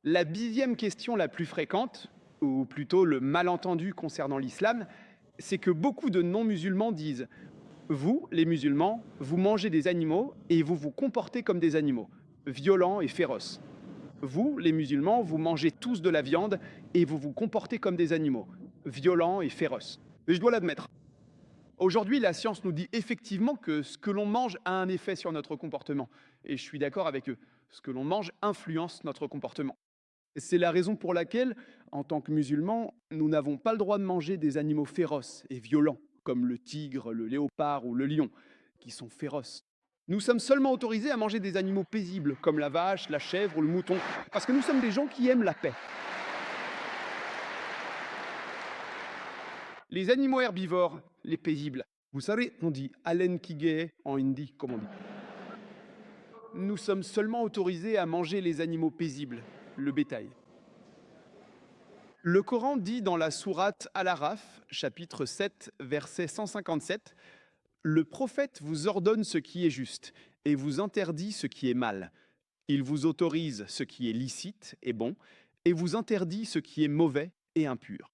La 10e question la plus fréquente, ou plutôt le malentendu concernant l'islam, c'est que beaucoup de non-musulmans disent: vous, les musulmans, vous mangez des animaux et vous vous comportez comme des animaux, violents et féroces. Vous, les musulmans, vous mangez tous de la viande et vous vous comportez comme des animaux, violents et féroces. Et je dois l'admettre. Aujourd'hui, la science nous dit effectivement que ce que l'on mange a un effet sur notre comportement. Et je suis d'accord avec eux. Ce que l'on mange influence notre comportement. C'est la raison pour laquelle, en tant que musulmans, nous n'avons pas le droit de manger des animaux féroces et violents, comme le tigre, le léopard ou le lion, qui sont féroces. Nous sommes seulement autorisés à manger des animaux paisibles, comme la vache, la chèvre ou le mouton, parce que nous sommes des gens qui aiment la paix. Les animaux herbivores, les paisibles, vous savez, on dit alen kige en hindi, comme on dit. Nous sommes seulement autorisés à manger les animaux paisibles, le bétail. Le Coran dit dans la sourate Al-Araf, chapitre 7, verset 157, le prophète vous ordonne ce qui est juste et vous interdit ce qui est mal. Il vous autorise ce qui est licite et bon et vous interdit ce qui est mauvais et impur.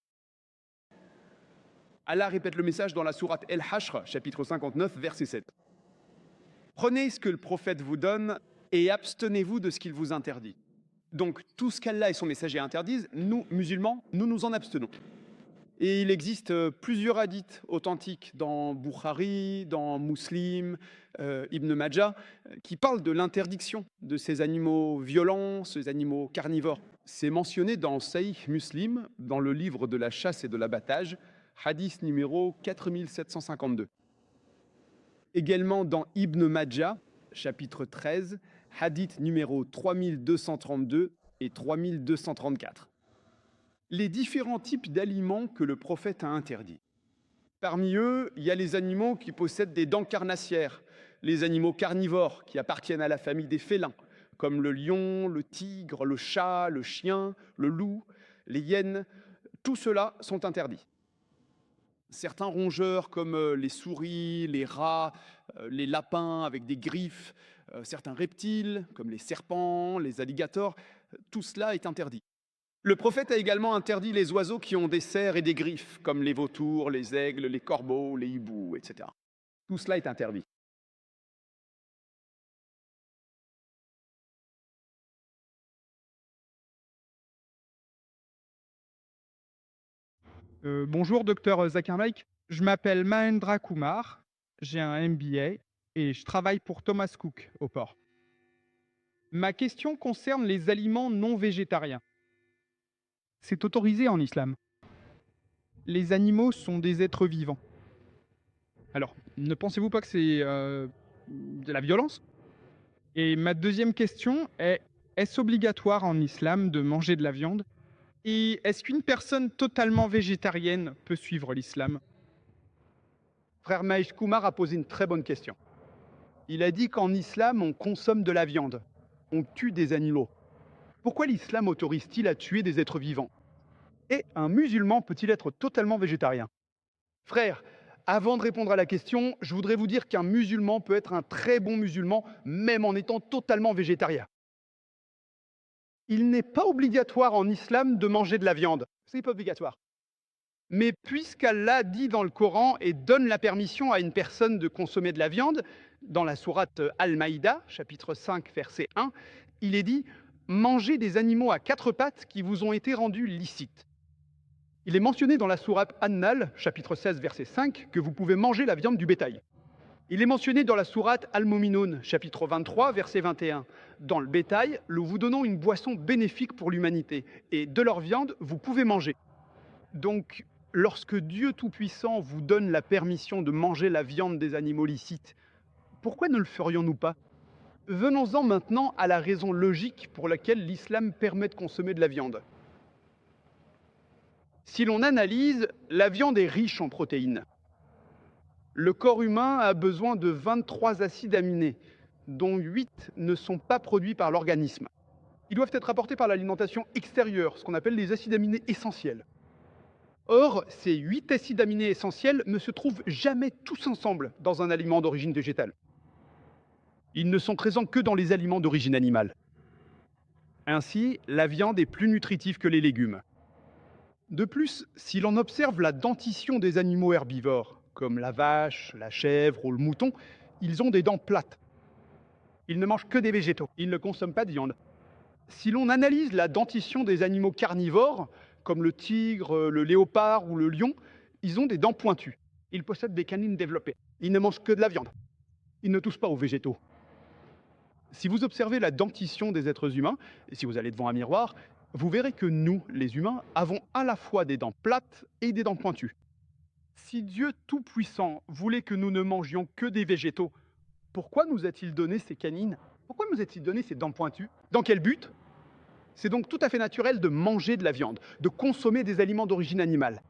Allah répète le message dans la sourate El-Hashr, chapitre 59, verset 7. Prenez ce que le prophète vous donne et abstenez-vous de ce qu'il vous interdit. Donc tout ce qu'Allah et son messager interdisent, nous, musulmans, nous nous en abstenons. Et il existe plusieurs hadiths authentiques dans Bukhari, dans Muslim, Ibn Majah, qui parlent de l'interdiction de ces animaux violents, ces animaux carnivores. C'est mentionné dans Sahih Muslim, dans le livre de la chasse et de l'abattage, hadith numéro 4752. Également dans Ibn Majah, chapitre 13, hadith numéro 3232 et 3234. Les différents types d'aliments que le prophète a interdits. Parmi eux, il y a les animaux qui possèdent des dents carnassières, les animaux carnivores qui appartiennent à la famille des félins, comme le lion, le tigre, le chat, le chien, le loup, les hyènes. Tout cela sont interdits. Certains rongeurs comme les souris, les rats, les lapins avec des griffes, certains reptiles comme les serpents, les alligators, tout cela est interdit. Le prophète a également interdit les oiseaux qui ont des serres et des griffes, comme les vautours, les aigles, les corbeaux, les hiboux, etc. Tout cela est interdit. Bonjour, docteur Zakir Naik. Je m'appelle Mahendra Kumar, j'ai un MBA et je travaille pour Thomas Cook au port. Ma question concerne les aliments non végétariens. C'est autorisé en islam. Les animaux sont des êtres vivants. Alors, ne pensez-vous pas que c'est de la violence? Et ma deuxième question est, est-ce obligatoire en islam de manger de la viande? Et est-ce qu'une personne totalement végétarienne peut suivre l'islam? Frère Maïs Koumar a posé une très bonne question. Il a dit qu'en islam, on consomme de la viande, on tue des animaux. Pourquoi l'islam autorise-t-il à tuer des êtres vivants? Et un musulman peut-il être totalement végétarien? Frère, avant de répondre à la question, je voudrais vous dire qu'un musulman peut être un très bon musulman, même en étant totalement végétarien. Il n'est pas obligatoire en islam de manger de la viande. C'est pas obligatoire. Mais puisqu'Allah dit dans le Coran et donne la permission à une personne de consommer de la viande, dans la sourate Al-Maïda, chapitre 5, verset 1, il est dit « Mangez des animaux à quatre pattes qui vous ont été rendus licites ». Il est mentionné dans la sourate An-Nahl, chapitre 16, verset 5, que vous pouvez manger la viande du bétail. Il est mentionné dans la sourate Al-Mu'minun, chapitre 23, verset 21. Dans le bétail, nous vous donnons une boisson bénéfique pour l'humanité, et de leur viande, vous pouvez manger. Donc, lorsque Dieu Tout-Puissant vous donne la permission de manger la viande des animaux licites, pourquoi ne le ferions-nous pas? Venons-en maintenant à la raison logique pour laquelle l'islam permet de consommer de la viande. Si l'on analyse, la viande est riche en protéines. Le corps humain a besoin de 23 acides aminés, dont 8 ne sont pas produits par l'organisme. Ils doivent être apportés par l'alimentation extérieure, ce qu'on appelle les acides aminés essentiels. Or, ces 8 acides aminés essentiels ne se trouvent jamais tous ensemble dans un aliment d'origine végétale. Ils ne sont présents que dans les aliments d'origine animale. Ainsi, la viande est plus nutritive que les légumes. De plus, si l'on observe la dentition des animaux herbivores, comme la vache, la chèvre ou le mouton, ils ont des dents plates. Ils ne mangent que des végétaux. Ils ne consomment pas de viande. Si l'on analyse la dentition des animaux carnivores, comme le tigre, le léopard ou le lion, ils ont des dents pointues. Ils possèdent des canines développées. Ils ne mangent que de la viande. Ils ne touchent pas aux végétaux. Si vous observez la dentition des êtres humains, et si vous allez devant un miroir, vous verrez que nous, les humains, avons à la fois des dents plates et des dents pointues. Si Dieu Tout-Puissant voulait que nous ne mangions que des végétaux, pourquoi nous a-t-il donné ces canines? Pourquoi nous a-t-il donné ces dents pointues? Dans quel but? C'est donc tout à fait naturel de manger de la viande, de consommer des aliments d'origine animale.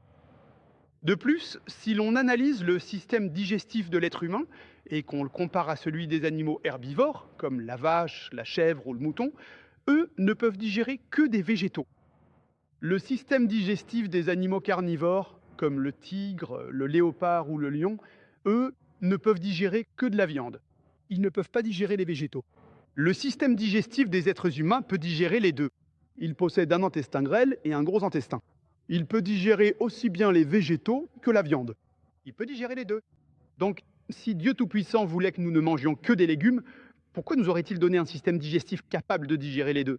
De plus, si l'on analyse le système digestif de l'être humain et qu'on le compare à celui des animaux herbivores, comme la vache, la chèvre ou le mouton, eux ne peuvent digérer que des végétaux. Le système digestif des animaux carnivores, comme le tigre, le léopard ou le lion, eux ne peuvent digérer que de la viande. Ils ne peuvent pas digérer les végétaux. Le système digestif des êtres humains peut digérer les deux. Il possède un intestin grêle et un gros intestin. Il peut digérer aussi bien les végétaux que la viande. Il peut digérer les deux. Donc, si Dieu Tout-Puissant voulait que nous ne mangions que des légumes, pourquoi nous aurait-il donné un système digestif capable de digérer les deux?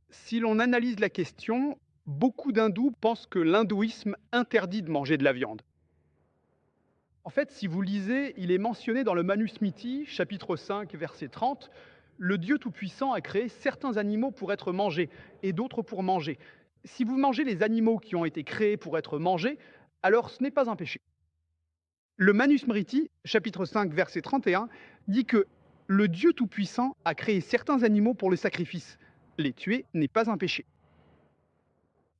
Si l'on analyse la question, beaucoup d'hindous pensent que l'hindouisme interdit de manger de la viande. En fait, si vous lisez, il est mentionné dans le Manusmriti, chapitre 5, verset 30, le Dieu Tout-Puissant a créé certains animaux pour être mangés et d'autres pour manger. Si vous mangez les animaux qui ont été créés pour être mangés, alors ce n'est pas un péché. Le Manusmriti, chapitre 5, verset 31, dit que le Dieu Tout-Puissant a créé certains animaux pour le sacrifice. Les tuer n'est pas un péché.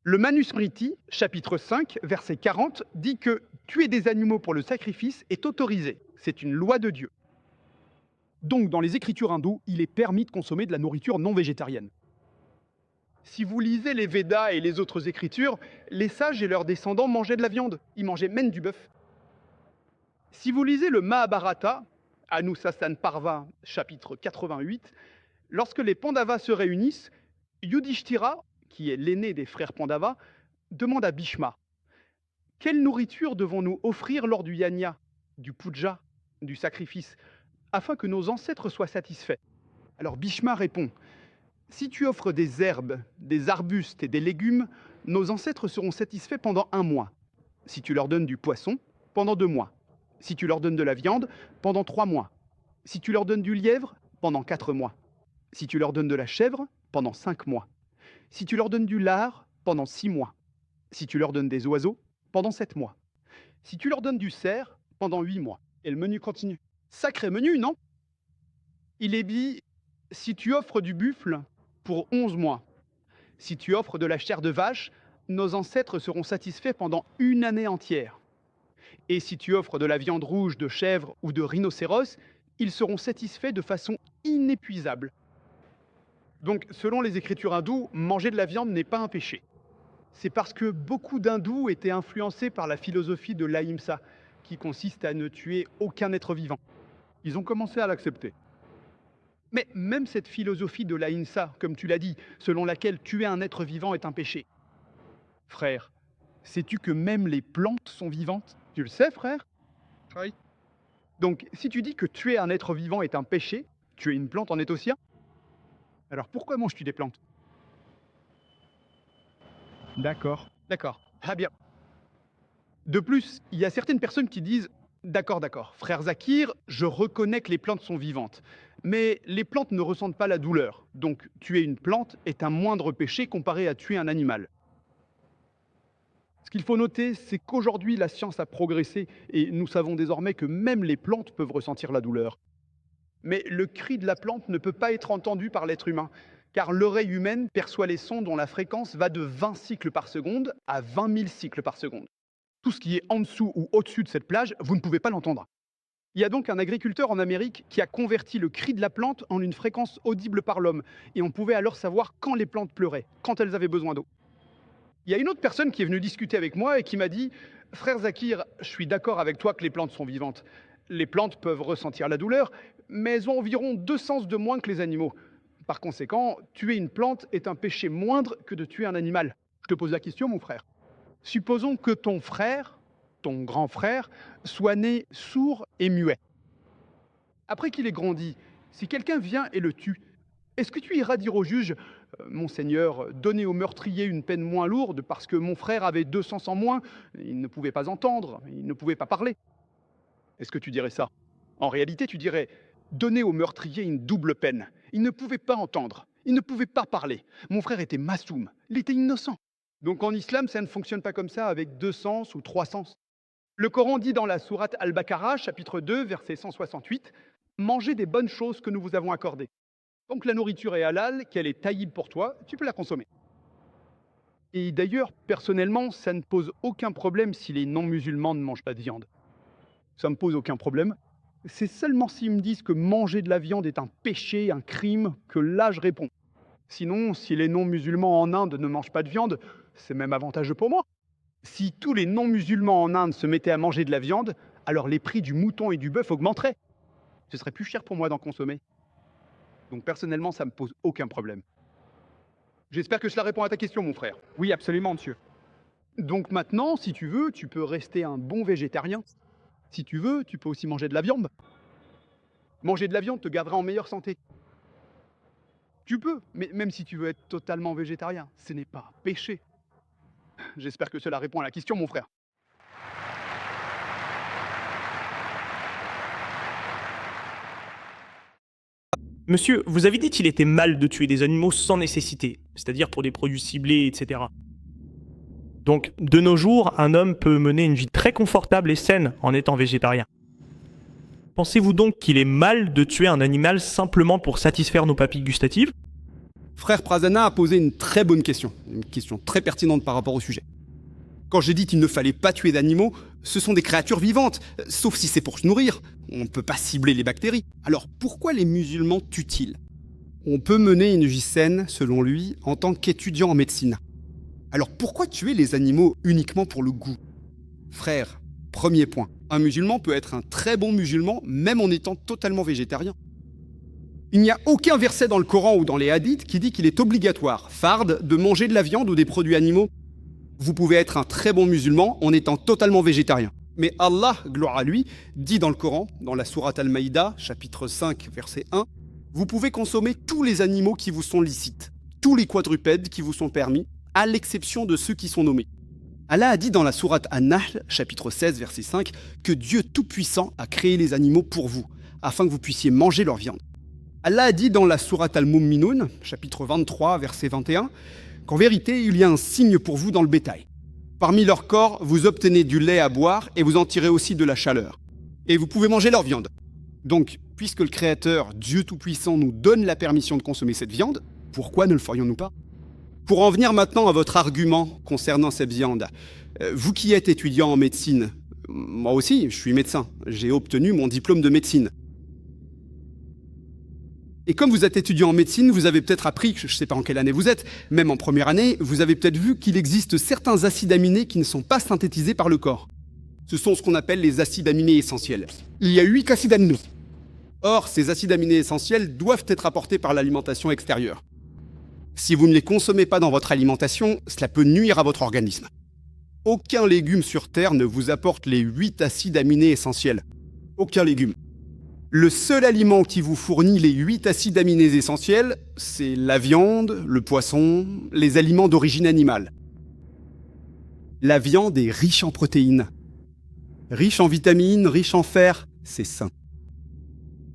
Le Manusmriti, chapitre 5, verset 40, dit que tuer des animaux pour le sacrifice est autorisé. C'est une loi de Dieu. Donc, dans les écritures hindoues, il est permis de consommer de la nourriture non végétarienne. Si vous lisez les Védas et les autres écritures, les sages et leurs descendants mangeaient de la viande. Ils mangeaient même du bœuf. Si vous lisez le Mahabharata, Anushasan Parva, chapitre 88, lorsque les Pandavas se réunissent, Yudhishthira, qui est l'aîné des frères Pandava, demande à Bhishma: quelle nourriture devons-nous offrir lors du yajna, du puja, du sacrifice, afin que nos ancêtres soient satisfaits? Alors Bhishma répond: si tu offres des herbes, des arbustes et des légumes, nos ancêtres seront satisfaits pendant 1 mois. Si tu leur donnes du poisson, pendant 2 mois. Si tu leur donnes de la viande, pendant 3 mois. Si tu leur donnes du lièvre, pendant 4 mois. Si tu leur donnes de la chèvre, pendant 5 mois. Si tu leur donnes du lard, pendant 6 mois. Si tu leur donnes des oiseaux, pendant 7 mois. Si tu leur donnes du cerf, pendant 8 mois. Et le menu continue. Sacré menu, non? Il est dit, si tu offres du buffle, pour 11 mois. Si tu offres de la chair de vache, nos ancêtres seront satisfaits pendant 1 année entière. Et si tu offres de la viande rouge de chèvre ou de rhinocéros, ils seront satisfaits de façon inépuisable. Donc, selon les écritures hindoues, manger de la viande n'est pas un péché. C'est parce que beaucoup d'hindous étaient influencés par la philosophie de l'ahimsa, qui consiste à ne tuer aucun être vivant. Ils ont commencé à l'accepter. Mais même cette philosophie de l'ahimsa, comme tu l'as dit, selon laquelle tuer un être vivant est un péché. Frère, sais-tu que même les plantes sont vivantes? Tu le sais, frère? Oui. Donc, si tu dis que tuer un être vivant est un péché, tuer une plante en est aussi un. Alors pourquoi manges-tu des plantes? D'accord. D'accord, ah bien. De plus, il y a certaines personnes qui disent: d'accord, frère Zakir, je reconnais que les plantes sont vivantes, mais les plantes ne ressentent pas la douleur, donc tuer une plante est un moindre péché comparé à tuer un animal. Ce qu'il faut noter, c'est qu'aujourd'hui, la science a progressé et nous savons désormais que même les plantes peuvent ressentir la douleur. Mais le cri de la plante ne peut pas être entendu par l'être humain, car l'oreille humaine perçoit les sons dont la fréquence va de 20 cycles par seconde à 20 000 cycles par seconde. Tout ce qui est en dessous ou au-dessus de cette plage, vous ne pouvez pas l'entendre. Il y a donc un agriculteur en Amérique qui a converti le cri de la plante en une fréquence audible par l'homme, et on pouvait alors savoir quand les plantes pleuraient, quand elles avaient besoin d'eau. Il y a une autre personne qui est venue discuter avec moi et qui m'a dit: frère Zakir, je suis d'accord avec toi que les plantes sont vivantes. Les plantes peuvent ressentir la douleur, mais elles ont environ 2 sens de moins que les animaux. Par conséquent, tuer une plante est un péché moindre que de tuer un animal. Je te pose la question, mon frère. Supposons que ton frère, ton grand frère, soit né sourd et muet. Après qu'il ait grandi, si quelqu'un vient et le tue, est-ce que tu iras dire au juge, Monseigneur, donnez au meurtrier une peine moins lourde parce que mon frère avait 2 sens en moins, il ne pouvait pas entendre, il ne pouvait pas parler? Est-ce que tu dirais ça? En réalité, tu dirais, donnez au meurtrier une double peine. Il ne pouvait pas entendre, il ne pouvait pas parler. Mon frère était masoum, il était innocent. Donc en islam, ça ne fonctionne pas comme ça avec 2 sens ou 3 sens. Le Coran dit dans la sourate Al-Baqarah, chapitre 2, verset 168, « Mangez des bonnes choses que nous vous avons accordées. » Donc la nourriture est halal, qu'elle est taïb pour toi, tu peux la consommer. Et d'ailleurs, personnellement, ça ne pose aucun problème si les non-musulmans ne mangent pas de viande. Ça ne me pose aucun problème. C'est seulement s'ils me disent que manger de la viande est un péché, un crime, que là je réponds. Sinon, si les non-musulmans en Inde ne mangent pas de viande, c'est même avantageux pour moi. Si tous les non-musulmans en Inde se mettaient à manger de la viande, alors les prix du mouton et du bœuf augmenteraient. Ce serait plus cher pour moi d'en consommer. Donc personnellement, ça ne me pose aucun problème. J'espère que cela répond à ta question, mon frère. Oui, absolument, monsieur. Donc maintenant, si tu veux, tu peux rester un bon végétarien. Si tu veux, tu peux aussi manger de la viande. Manger de la viande te gardera en meilleure santé. Tu peux, mais même si tu veux être totalement végétarien, ce n'est pas un péché. J'espère que cela répond à la question, mon frère. Monsieur, vous avez dit qu'il était mal de tuer des animaux sans nécessité, c'est-à-dire pour des produits ciblés, etc. Donc, de nos jours, un homme peut mener une vie très confortable et saine en étant végétarien. Pensez-vous donc qu'il est mal de tuer un animal simplement pour satisfaire nos papilles gustatives? Frère Prasanna a posé une très bonne question, une question très pertinente par rapport au sujet. Quand j'ai dit qu'il ne fallait pas tuer d'animaux, ce sont des créatures vivantes, sauf si c'est pour se nourrir. On ne peut pas cibler les bactéries. Alors pourquoi les musulmans tuent-ils? On peut mener une vie saine, selon lui, en tant qu'étudiant en médecine. Alors pourquoi tuer les animaux uniquement pour le goût? Frère, premier point, un musulman peut être un très bon musulman même en étant totalement végétarien. Il n'y a aucun verset dans le Coran ou dans les hadiths qui dit qu'il est obligatoire, farde, de manger de la viande ou des produits animaux. Vous pouvez être un très bon musulman en étant totalement végétarien. Mais Allah, gloire à lui, dit dans le Coran, dans la sourate Al-Maïda, chapitre 5, verset 1, « Vous pouvez consommer tous les animaux qui vous sont licites, tous les quadrupèdes qui vous sont permis, à l'exception de ceux qui sont nommés. » Allah a dit dans la sourate An-Nahl, chapitre 16, verset 5, que Dieu Tout-Puissant a créé les animaux pour vous, afin que vous puissiez manger leur viande. Allah a dit dans la sourate Al-Mu'minun, chapitre 23, verset 21, qu'en vérité, il y a un signe pour vous dans le bétail. Parmi leurs corps, vous obtenez du lait à boire et vous en tirez aussi de la chaleur. Et vous pouvez manger leur viande. Donc, puisque le Créateur, Dieu Tout-Puissant, nous donne la permission de consommer cette viande, pourquoi ne le ferions-nous pas? Pour en venir maintenant à votre argument concernant cette viande, vous qui êtes étudiant en médecine, moi aussi, je suis médecin, j'ai obtenu mon diplôme de médecine. Et comme vous êtes étudiant en médecine, vous avez peut-être appris, je ne sais pas en quelle année vous êtes, même en première année, vous avez peut-être vu qu'il existe certains acides aminés qui ne sont pas synthétisés par le corps. Ce sont ce qu'on appelle les acides aminés essentiels. Il y a 8 acides aminés. Or, ces acides aminés essentiels doivent être apportés par l'alimentation extérieure. Si vous ne les consommez pas dans votre alimentation, cela peut nuire à votre organisme. Aucun légume sur Terre ne vous apporte les 8 acides aminés essentiels. Aucun légume. Le seul aliment qui vous fournit les 8 acides aminés essentiels, c'est la viande, le poisson, les aliments d'origine animale. La viande est riche en protéines, riche en vitamines, riche en fer, c'est sain.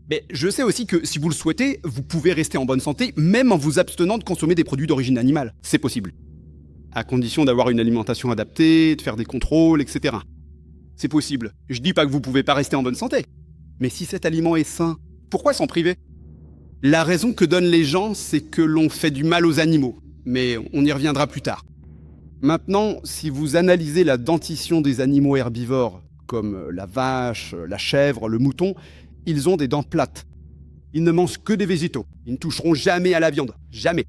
Mais je sais aussi que si vous le souhaitez, vous pouvez rester en bonne santé même en vous abstenant de consommer des produits d'origine animale. C'est possible. À condition d'avoir une alimentation adaptée, de faire des contrôles, etc. C'est possible. Je dis pas que vous pouvez pas rester en bonne santé. Mais si cet aliment est sain, pourquoi s'en priver? La raison que donnent les gens, c'est que l'on fait du mal aux animaux. Mais on y reviendra plus tard. Maintenant, si vous analysez la dentition des animaux herbivores, comme la vache, la chèvre, le mouton, ils ont des dents plates. Ils ne mangent que des végétaux. Ils ne toucheront jamais à la viande. Jamais.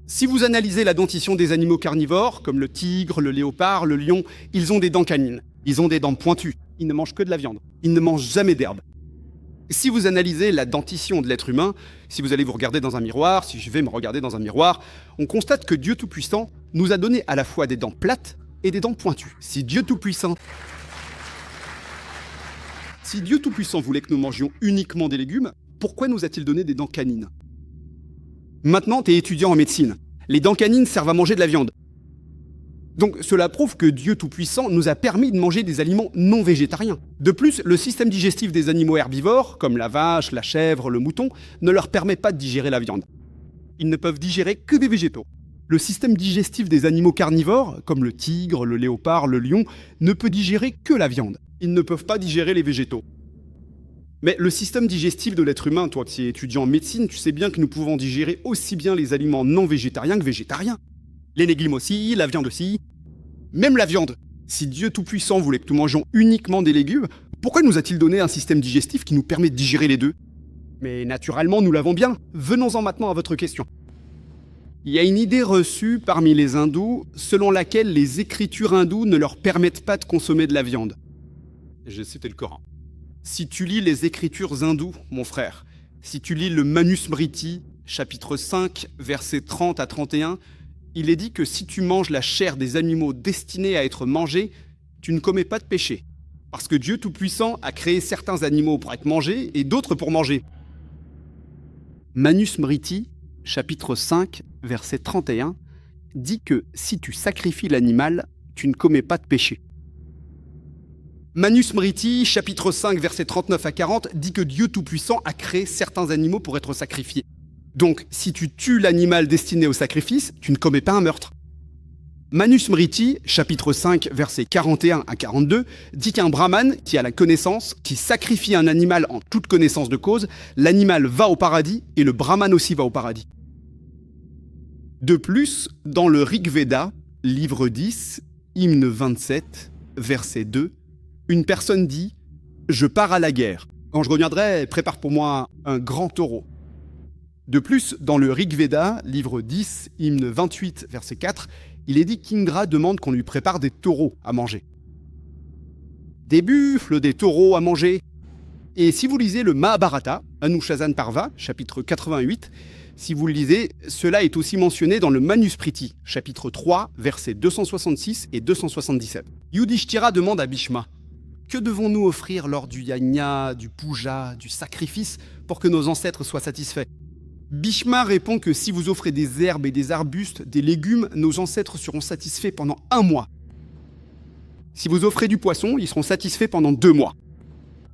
Si vous analysez la dentition des animaux carnivores, comme le tigre, le léopard, le lion, ils ont des dents canines. Ils ont des dents pointues. Ils ne mangent que de la viande. Ils ne mangent jamais d'herbe. Si vous analysez la dentition de l'être humain, si vous allez vous regarder dans un miroir, si je vais me regarder dans un miroir, on constate que Dieu Tout-Puissant nous a donné à la fois des dents plates et des dents pointues. Si Dieu Tout-Puissant voulait que nous mangions uniquement des légumes, pourquoi nous a-t-il donné des dents canines? Maintenant, tu es étudiant en médecine. Les dents canines servent à manger de la viande. Donc cela prouve que Dieu Tout-Puissant nous a permis de manger des aliments non végétariens. De plus, le système digestif des animaux herbivores, comme la vache, la chèvre, le mouton, ne leur permet pas de digérer la viande. Ils ne peuvent digérer que des végétaux. Le système digestif des animaux carnivores, comme le tigre, le léopard, le lion, ne peut digérer que la viande. Ils ne peuvent pas digérer les végétaux. Mais le système digestif de l'être humain, toi qui es étudiant en médecine, tu sais bien que nous pouvons digérer aussi bien les aliments non végétariens que végétariens. Les légumes aussi, la viande aussi, même la viande. Si Dieu Tout-Puissant voulait que nous mangions uniquement des légumes, pourquoi nous a-t-il donné un système digestif qui nous permet de digérer les deux? Mais naturellement, nous l'avons bien. Venons-en maintenant à votre question. Il y a une idée reçue parmi les hindous selon laquelle les écritures hindoues ne leur permettent pas de consommer de la viande. J'ai cité le Coran. Si tu lis les écritures hindoues, mon frère, si tu lis le Manusmriti, chapitre 5, versets 30 à 31, il est dit que si tu manges la chair des animaux destinés à être mangés, tu ne commets pas de péché. Parce que Dieu Tout-Puissant a créé certains animaux pour être mangés et d'autres pour manger. Manusmriti, chapitre 5, verset 31, dit que si tu sacrifies l'animal, tu ne commets pas de péché. Manusmriti, chapitre 5, versets 39 à 40, dit que Dieu Tout-Puissant a créé certains animaux pour être sacrifiés. Donc, si tu tues l'animal destiné au sacrifice, tu ne commets pas un meurtre. Manusmriti, chapitre 5, versets 41 à 42, dit qu'un brahman qui a la connaissance, qui sacrifie un animal en toute connaissance de cause, l'animal va au paradis et le brahman aussi va au paradis. De plus, dans le Rig Veda, livre 10, hymne 27, verset 2, une personne dit « Je pars à la guerre. Quand je reviendrai, prépare pour moi un grand taureau. » De plus, dans le Rig Veda, livre 10, hymne 28, verset 4, il est dit qu'Indra demande qu'on lui prépare des taureaux à manger. Des buffles, des taureaux à manger. Et si vous lisez le Mahabharata, Anushasan Parva, chapitre 88, si vous le lisez, cela est aussi mentionné dans le Manusmriti, chapitre 3, versets 266 et 277. Yudhishthira demande à Bhishma « Que devons-nous offrir lors du yajna, du puja, du sacrifice pour que nos ancêtres soient satisfaits ?» Bhishma répond que si vous offrez des herbes et des arbustes, des légumes, nos ancêtres seront satisfaits pendant 1 mois. Si vous offrez du poisson, ils seront satisfaits pendant 2 mois.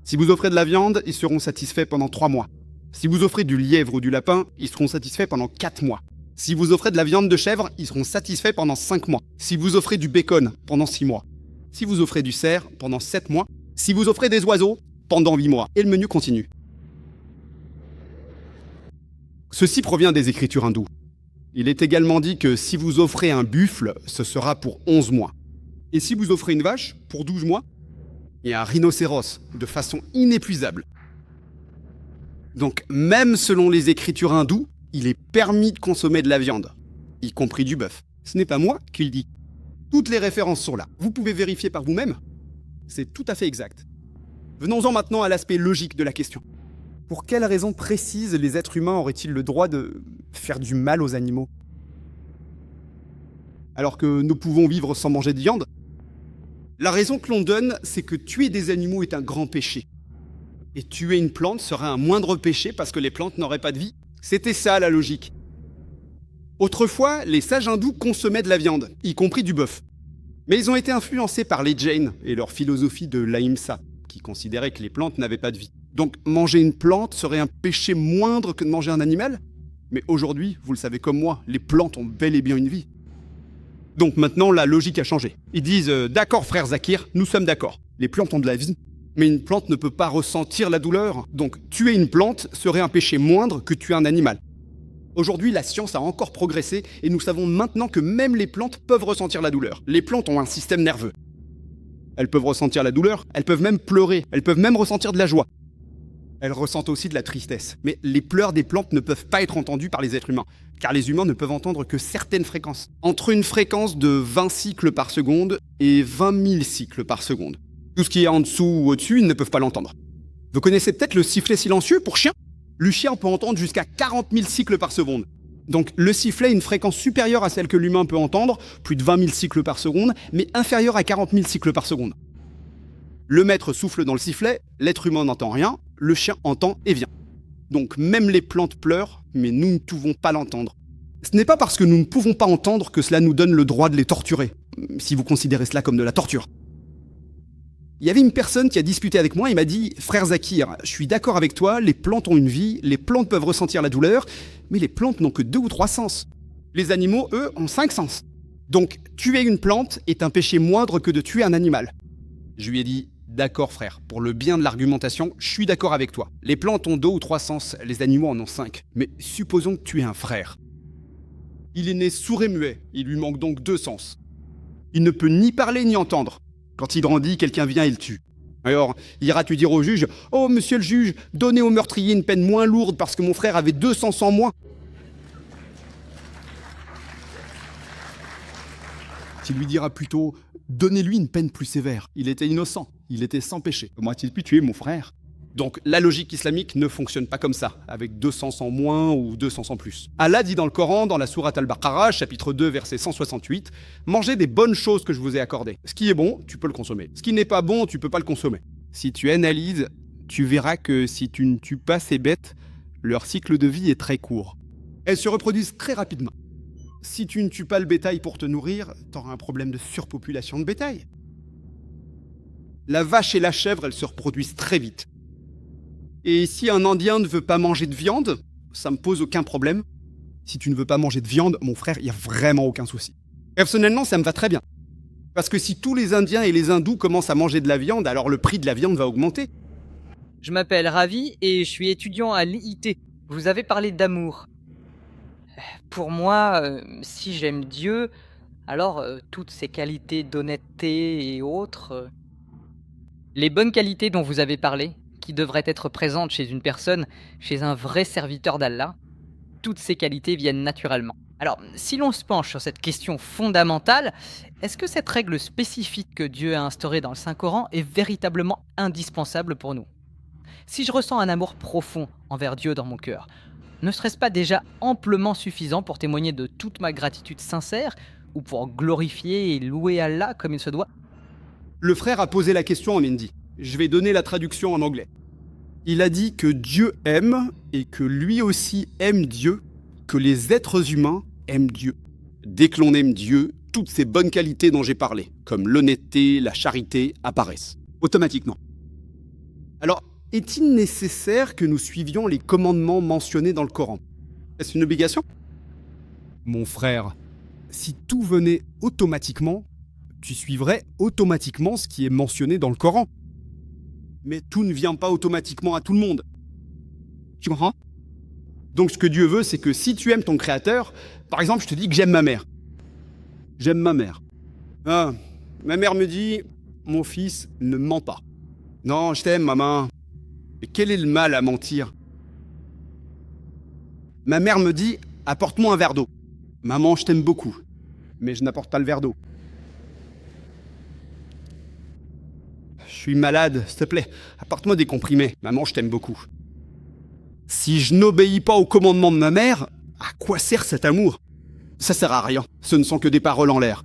Si vous offrez de la viande, ils seront satisfaits pendant 3 mois. Si vous offrez du lièvre ou du lapin, ils seront satisfaits pendant 4 mois. Si vous offrez de la viande de chèvre, ils seront satisfaits pendant 5 mois. Si vous offrez du bacon, pendant 6 mois. Si vous offrez du cerf, pendant 7 mois. Si vous offrez des oiseaux, pendant 8 mois. Et le menu continue. Ceci provient des écritures hindoues. Il est également dit que si vous offrez un buffle, ce sera pour 11 mois. Et si vous offrez une vache, pour 12 mois, et un rhinocéros, de façon inépuisable. Donc, même selon les écritures hindoues, il est permis de consommer de la viande, y compris du bœuf. Ce n'est pas moi qui le dis. Toutes les références sont là. Vous pouvez vérifier par vous-même. C'est tout à fait exact. Venons-en maintenant à l'aspect logique de la question. Pour quelles raisons précises les êtres humains auraient-ils le droit de faire du mal aux animaux? Alors que nous pouvons vivre sans manger de viande? La raison que l'on donne, c'est que tuer des animaux est un grand péché. Et tuer une plante serait un moindre péché parce que les plantes n'auraient pas de vie. C'était ça la logique. Autrefois, les sages hindous consommaient de la viande, y compris du bœuf. Mais ils ont été influencés par les Jains et leur philosophie de l'ahimsa, qui considérait que les plantes n'avaient pas de vie. Donc manger une plante serait un péché moindre que de manger un animal? Mais aujourd'hui, vous le savez comme moi, les plantes ont bel et bien une vie. Donc maintenant, la logique a changé. Ils disent « D'accord frère Zakir, nous sommes d'accord. Les plantes ont de la vie, mais une plante ne peut pas ressentir la douleur. Donc tuer une plante serait un péché moindre que tuer un animal. » Aujourd'hui, la science a encore progressé et nous savons maintenant que même les plantes peuvent ressentir la douleur. Les plantes ont un système nerveux. Elles peuvent ressentir la douleur, elles peuvent même pleurer, elles peuvent même ressentir de la joie. Elles ressentent aussi de la tristesse. Mais les pleurs des plantes ne peuvent pas être entendus par les êtres humains, car les humains ne peuvent entendre que certaines fréquences. Entre une fréquence de 20 cycles par seconde et 20 000 cycles par seconde. Tout ce qui est en dessous ou au-dessus, ils ne peuvent pas l'entendre. Vous connaissez peut-être le sifflet silencieux pour chien? Le chien peut entendre jusqu'à 40 000 cycles par seconde. Donc le sifflet a une fréquence supérieure à celle que l'humain peut entendre, plus de 20 000 cycles par seconde, mais inférieure à 40 000 cycles par seconde. Le maître souffle dans le sifflet, l'être humain n'entend rien, le chien entend et vient. Donc même les plantes pleurent, mais nous ne pouvons pas l'entendre. Ce n'est pas parce que nous ne pouvons pas entendre que cela nous donne le droit de les torturer, si vous considérez cela comme de la torture. Il y avait une personne qui a discuté avec moi et m'a dit « Frère Zakir, je suis d'accord avec toi, les plantes ont une vie, les plantes peuvent ressentir la douleur, mais les plantes n'ont que 2 ou 3 sens. Les animaux, eux, ont 5 sens. Donc, tuer une plante est un péché moindre que de tuer un animal. » Je lui ai dit « D'accord frère, pour le bien de l'argumentation, je suis d'accord avec toi. Les plantes ont 2 ou 3 sens, les animaux en ont 5. Mais supposons que tu es un frère. Il est né sourd et muet, il lui manque donc 2 sens. Il ne peut ni parler ni entendre. Quand il grandit, quelqu'un vient et le tue. Alors, iras-tu dire au juge « Oh, monsieur le juge, donnez au meurtrier une peine moins lourde parce que mon frère avait 2 sens en moins ?» Tu lui diras plutôt « Donnez-lui une peine plus sévère. Il était innocent, il était sans péché. Comment a-t-il pu tuer mon frère ?» Donc, la logique islamique ne fonctionne pas comme ça, avec 2 sens en moins ou 2 sens en plus. Allah dit dans le Coran, dans la sourate Al-Baqarah, chapitre 2, verset 168, « Mangez des bonnes choses que je vous ai accordées. Ce qui est bon, tu peux le consommer. Ce qui n'est pas bon, tu peux pas le consommer. » Si tu analyses, tu verras que si tu ne tues pas ces bêtes, leur cycle de vie est très court. Elles se reproduisent très rapidement. Si tu ne tues pas le bétail pour te nourrir, t'auras un problème de surpopulation de bétail. La vache et la chèvre, elles se reproduisent très vite. Et si un Indien ne veut pas manger de viande, ça me pose aucun problème. Si tu ne veux pas manger de viande, mon frère, il n'y a vraiment aucun souci. Personnellement, ça me va très bien. Parce que si tous les Indiens et les Hindous commencent à manger de la viande, alors le prix de la viande va augmenter. Je m'appelle Ravi et je suis étudiant à l'IIT. Vous avez parlé d'amour. Pour moi, si j'aime Dieu, alors toutes ces qualités d'honnêteté et autres, les bonnes qualités dont vous avez parlé, qui devraient être présentes chez une personne, chez un vrai serviteur d'Allah, toutes ces qualités viennent naturellement. Alors, si l'on se penche sur cette question fondamentale, est-ce que cette règle spécifique que Dieu a instaurée dans le Saint-Coran est véritablement indispensable pour nous? Si je ressens un amour profond envers Dieu dans mon cœur, ne serait-ce pas déjà amplement suffisant pour témoigner de toute ma gratitude sincère ou pour glorifier et louer Allah comme il se doit? Le frère a posé la question en hindi. Je vais donner la traduction en anglais. Il a dit que Dieu aime et que lui aussi aime Dieu, que les êtres humains aiment Dieu. Dès que l'on aime Dieu, toutes ces bonnes qualités dont j'ai parlé, comme l'honnêteté, la charité, apparaissent automatiquement. Alors, est-il nécessaire que nous suivions les commandements mentionnés dans le Coran? Est-ce une obligation? Mon frère, si tout venait automatiquement, tu suivrais automatiquement ce qui est mentionné dans le Coran. Mais tout ne vient pas automatiquement à tout le monde. Tu comprends? Donc ce que Dieu veut, c'est que si tu aimes ton Créateur, par exemple, je te dis que j'aime ma mère. J'aime ma mère. Ah, ma mère me dit, mon fils ne ment pas. Non, je t'aime, maman. Mais quel est le mal à mentir? Ma mère me dit, apporte-moi un verre d'eau. Maman, je t'aime beaucoup. Mais je n'apporte pas le verre d'eau. Je suis malade, s'il te plaît, apporte-moi des comprimés. Maman, je t'aime beaucoup. Si je n'obéis pas au commandement de ma mère, à quoi sert cet amour? Ça sert à rien, ce ne sont que des paroles en l'air.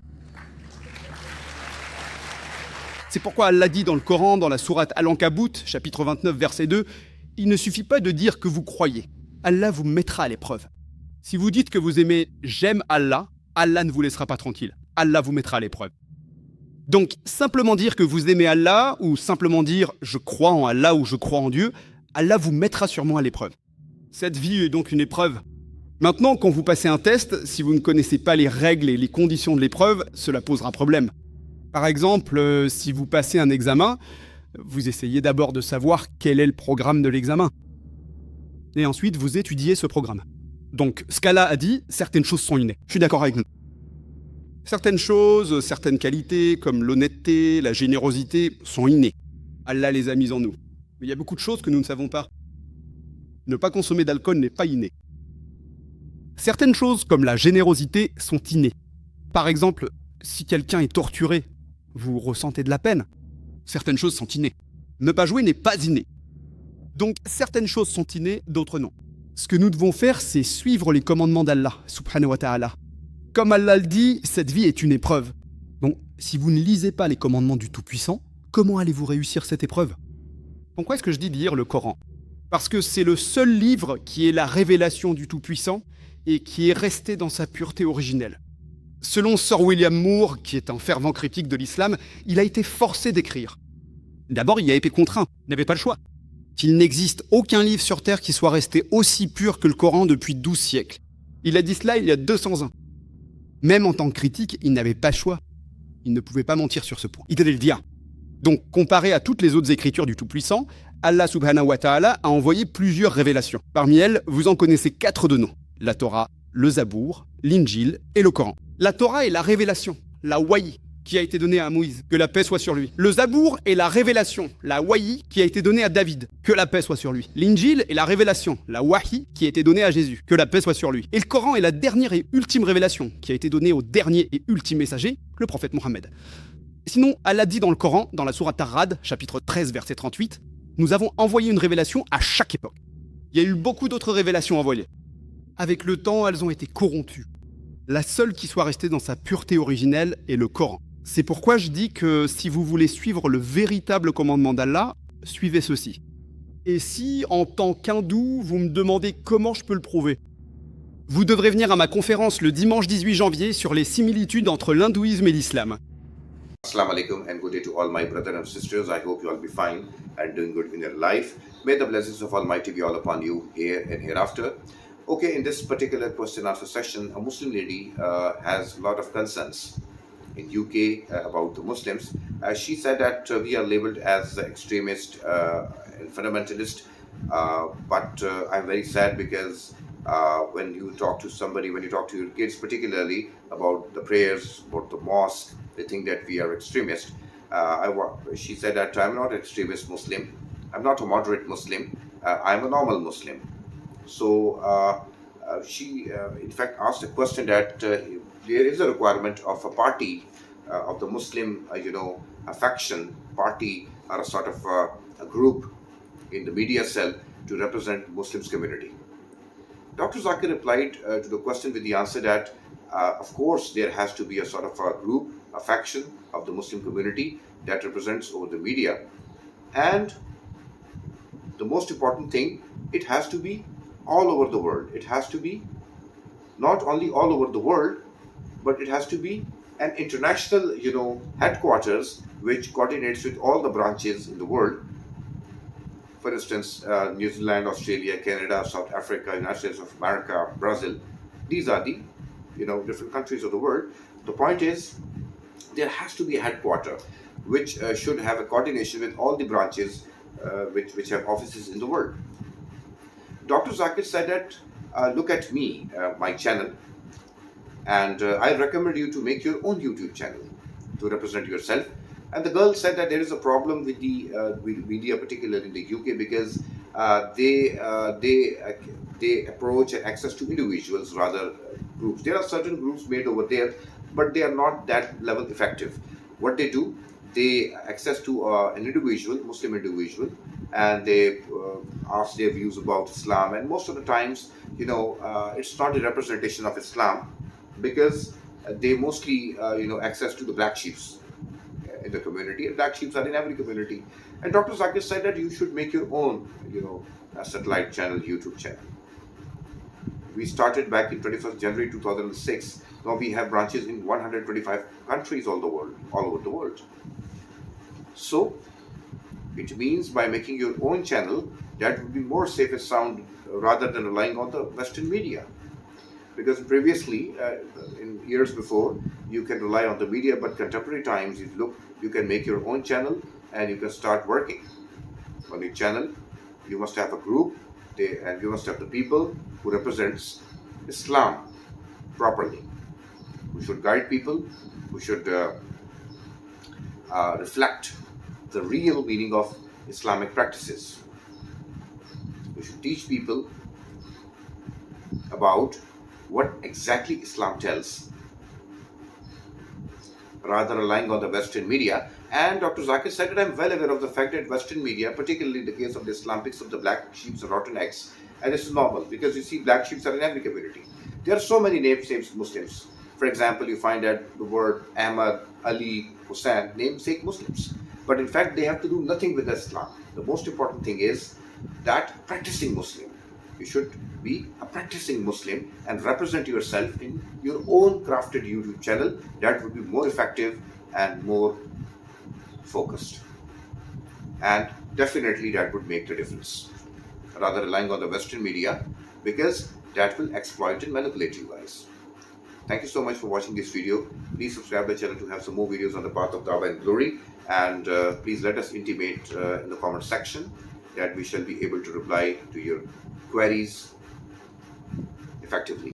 C'est pourquoi Allah dit dans le Coran, dans la sourate Al-Ankabut, chapitre 29, verset 2, « Il ne suffit pas de dire que vous croyez. Allah vous mettra à l'épreuve. Si vous dites que vous aimez « J'aime Allah », Allah ne vous laissera pas tranquille. Allah vous mettra à l'épreuve. Donc, simplement dire que vous aimez Allah, ou simplement dire « je crois en Allah » ou « je crois en Dieu », Allah vous mettra sûrement à l'épreuve. Cette vie est donc une épreuve. Maintenant, quand vous passez un test, si vous ne connaissez pas les règles et les conditions de l'épreuve, cela posera problème. Par exemple, si vous passez un examen, vous essayez d'abord de savoir quel est le programme de l'examen. Et ensuite, vous étudiez ce programme. Donc, ce qu'Allah a dit, certaines choses sont innées. Je suis d'accord avec vous. Certaines choses, certaines qualités, comme l'honnêteté, la générosité, sont innées. Allah les a mises en nous. Mais il y a beaucoup de choses que nous ne savons pas. Ne pas consommer d'alcool n'est pas inné. Certaines choses, comme la générosité, sont innées. Par exemple, si quelqu'un est torturé, vous ressentez de la peine. Certaines choses sont innées. Ne pas jouer n'est pas inné. Donc certaines choses sont innées, d'autres non. Ce que nous devons faire, c'est suivre les commandements d'Allah, subhanahu wa ta'ala. Comme Allah le dit, cette vie est une épreuve. Donc si vous ne lisez pas les commandements du Tout-Puissant, comment allez-vous réussir cette épreuve? Pourquoi est-ce que je dis de lire le Coran? Parce que c'est le seul livre qui est la révélation du Tout-Puissant et qui est resté dans sa pureté originelle. Selon Sir William Moore, qui est un fervent critique de l'islam, il a été forcé d'écrire. D'abord, il a été contraint, il n'avait pas le choix. Il n'existe aucun livre sur Terre qui soit resté aussi pur que le Coran depuis 12 siècles. Il a dit cela il y a 200 ans. Même en tant que critique, il n'avait pas le choix. Il ne pouvait pas mentir sur ce point. Il devait le dire. Donc, comparé à toutes les autres écritures du Tout-Puissant, Allah subhanahu wa ta'ala a envoyé plusieurs révélations. Parmi elles, vous en connaissez 4 de nom. La Torah, le Zabour, l'Injil et le Coran. La Torah est la révélation, la wahi, qui a été donnée à Moïse, que la paix soit sur lui. Le Zabour est la révélation, la wahi, qui a été donnée à David, que la paix soit sur lui. L'Injil est la révélation, la wahi, qui a été donnée à Jésus, que la paix soit sur lui. Et le Coran est la dernière et ultime révélation, qui a été donnée au dernier et ultime messager, le prophète Mohammed. Sinon, Allah dit dans le Coran, dans la sourate Ar-Ra'd, chapitre 13, verset 38, « Nous avons envoyé une révélation à chaque époque. » Il y a eu beaucoup d'autres révélations envoyées. Avec le temps, elles ont été corrompues. La seule qui soit restée dans sa pureté originelle est le Coran. C'est pourquoi je dis que si vous voulez suivre le véritable commandement d'Allah, suivez ceci. Et si, en tant qu'hindou, vous me demandez comment je peux le prouver, vous devrez venir à ma conférence le dimanche 18 janvier sur les similitudes entre l'hindouisme et l'islam. Assalamu alaikum and good day to all my brothers and sisters. I hope you all be fine and doing good in your life. May the blessings of Almighty be all upon you here and hereafter. Okay, in this particular question answer session, a Muslim lady has a lot of concerns in UK about the Muslims. She said that we are labeled as extremist and fundamentalist, but I'm very sad because when you talk to somebody, when you talk to your kids particularly about the prayers, about the mosque, they think that we are extremists. She said that I'm not an extremist Muslim, I'm not a moderate Muslim, I'm a normal Muslim. So she in fact asked a question that there is a requirement of a party of the Muslim, a faction, party, or a sort of a group in the media cell to represent Muslims community. Dr. Zakir replied to the question with the answer that of course there has to be a sort of a group, a faction of the Muslim community that represents over the media, and the most important thing, it has to be all over the world. It has to be not only all over the world, but it has to be an international, headquarters which coordinates with all the branches in the world. For instance, New Zealand, Australia, Canada, South Africa, United States of America, Brazil. These are the, different countries of the world. The point is, there has to be a headquarter which should have a coordination with all the branches which have offices in the world. Dr. Zakir said that, look at me, my channel, and I recommend you to make your own YouTube channel to represent yourself. And the girl said that there is a problem with the media, particularly in the UK, because they approach and access to individuals rather groups. There are certain groups made over there, but they are not that level effective. What they do, they access to an individual, Muslim individual, and they ask their views about Islam. And most of the times, it's not a representation of Islam, because they mostly, access to the black sheeps in the community, and black sheeps are in every community. And Dr. Zakir said that you should make your own, satellite channel, YouTube channel. We started back in 21st January 2006. Now we have branches in 125 countries all over the world. So it means by making your own channel, that would be more safe and sound rather than relying on the Western media. Because previously, in years before, you can rely on the media, but contemporary times, you can make your own channel and you can start working. On your channel, you must have a group, and you must have the people who represents Islam properly. We should guide people, we should reflect the real meaning of Islamic practices. We should teach people about what exactly Islam tells. rather relying on the Western media. And Dr. Zakir said that I'm well aware of the fact that Western media, particularly in the case of the Islamics of the black sheep, rotten eggs, and this is normal because you see black sheep are in every community. There are so many namesake Muslims. For example, you find that the word Ahmad, Ali, Hussein, namesake Muslims. But in fact, they have to do nothing with Islam. The most important thing is that practicing Muslim. You should be a practicing Muslim and represent yourself in your own crafted YouTube channel. That would be more effective and more focused. And definitely that would make the difference. Rather relying on the Western media, because that will exploit and manipulate you guys. Thank you so much for watching this video. Please subscribe to the channel to have some more videos on the path of Dawah and Glory. And please let us intimate in the comment section that we shall be able to reply to your queries effectively.